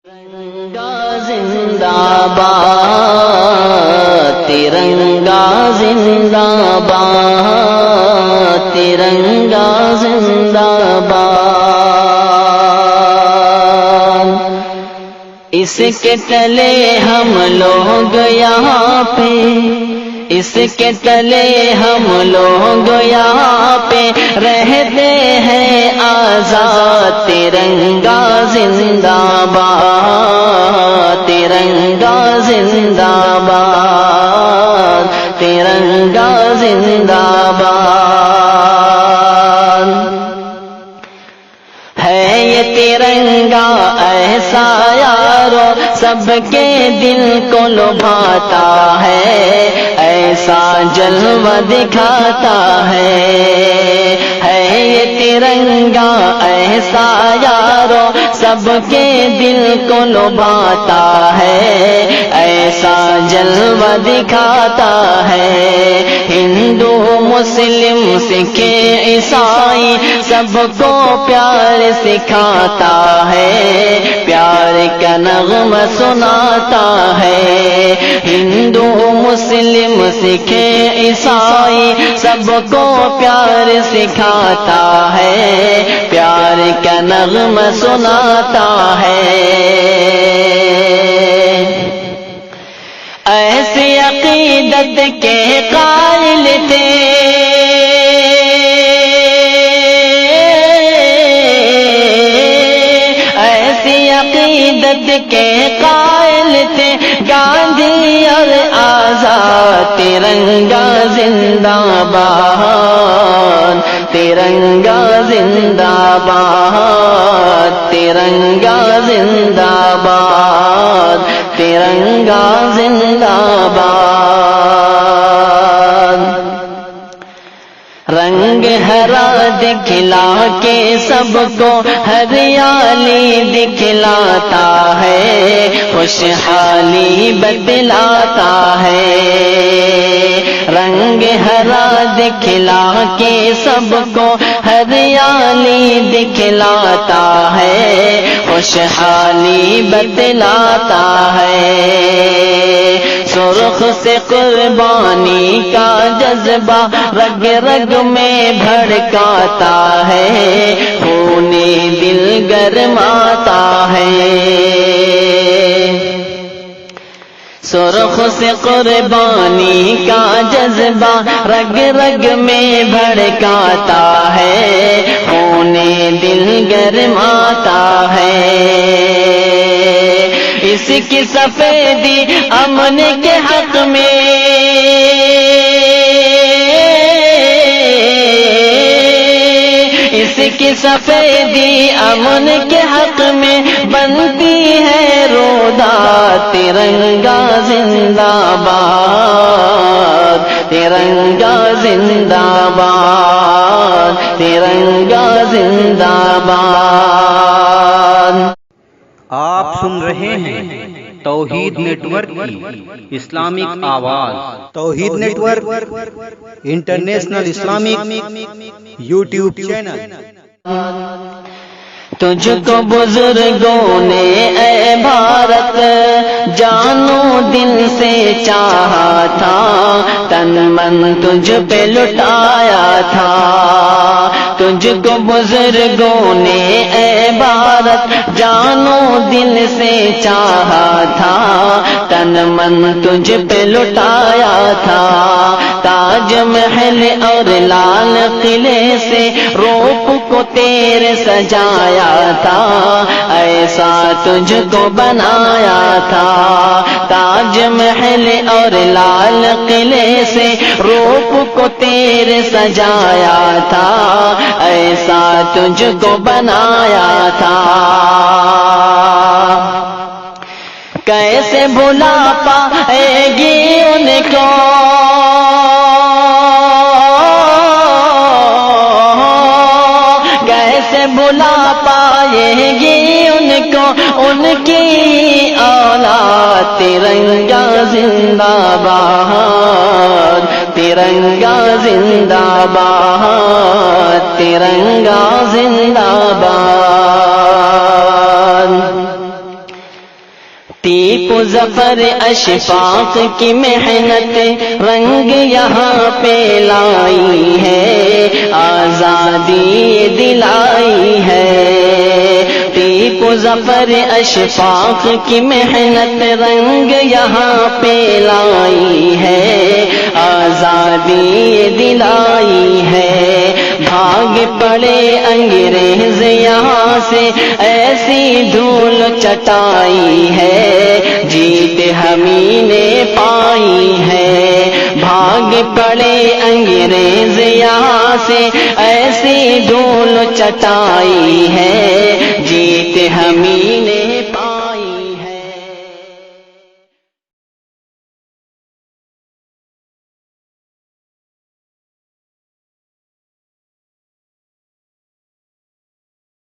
ترنگا زندہ باد، ترنگا زندہ باد، ترنگا زندہ باد۔ اس کے تلے ہم لوگ یہاں پہ، اس کے تلے ہم لوگ یہاں پہ رہتے ہیں آزاد۔ ترنگا زندہ باد، ترنگا زندہ باد، ترنگا زندہ باد۔ ہے یہ ترنگا ایسا یارو سب کے دل کو لبھاتا ہے، ایسا جلوہ دکھاتا ہے۔ یہ ترنگا ایسا یارو سب کے دل کو لبھاتا ہے، ایسا جلوہ دکھاتا ہے۔ ہندو مسلم سکھ عیسائی سب کو پیار سکھاتا ہے، پیار کا نغمہ سناتا ہے۔ ہندو مسلم سکھ عیسائی سب کو پیار سکھاتا ہے، پیار کا نغمہ سناتا ہے۔ ایسی عقیدت کے قائل تھے، ایسی عقیدت کے قائل تھے گاندھی اور آزاد۔ ترنگا زندہ باد، ترنگا زندہ باد، ترنگا زندہ باد، ترنگا زندہ باد۔ رنگ ہرا دکھلا کے سب کو ہریالی دکھلاتا ہے، خوشحالی بتلاتا ہے۔ رنگ ہرا دکھلا کے سب کو ہریالی دکھلاتا ہے، خوشحالی بتلاتا ہے۔ سرخ سے قربانی کا جذبہ رگ رگ میں بھڑکاتا ہے، خون دل گرماتا ہے۔ سرخ سے قربانی کا جذبہ رگ رگ میں بھڑکاتا ہے، خون دل گرماتا ہے۔ اس کی سفیدی امن کے حق میں، اس کی سفیدی امن کے حق میں بنتی ہے رودا۔ ترنگا زندہ باد، ترنگا زندہ باد، ترنگا زندہ باد۔ آپ سن رہے ہیں توحید نیٹ ورک کی اسلامک آواز۔ Tawheed network international Islamic YouTube channel. تجھ کو بزرگوں نے اے بھارت جانو دل سے چاہا تھا، تن من تجھ پہ لٹایا تھا۔ تجھ کو بزرگوں نے اے بھارت جانو دل سے چاہا تھا، تن من تجھ پہ لٹایا تھا۔ تاج محل اور لال قلعے سے روپ کو تیرے سجایا تھا، ایسا تجھ کو بنایا تھا۔ تاج محل اور لال قلعے سے روپ کو تیرے سجایا تھا، ایسا تجھ کو بنایا تھا۔ کیسے بھلا پائے گی ان کو، کیسے بھلا پائے گی ان کو ان کی اولاد۔ ترنگا زندہ باد، ترنگا زندہ باد، ترنگا زندہ باد۔ تیپ و ظفر اشفاق کی محنت رنگ یہاں پہ لائی ہے، آزادی دلائی ہے۔ تیپ و ظفر اشفاق کی محنت رنگ یہاں پہ لائی ہے، آزادی دلائی ہے۔ بھاگ پڑے انگریز یہاں سے ایسی دھول چٹائی ہے، جیت ہمیں نے پائی ہے۔ بھاگ پڑے انگریز یہاں سے ایسی دھول چٹائی ہے،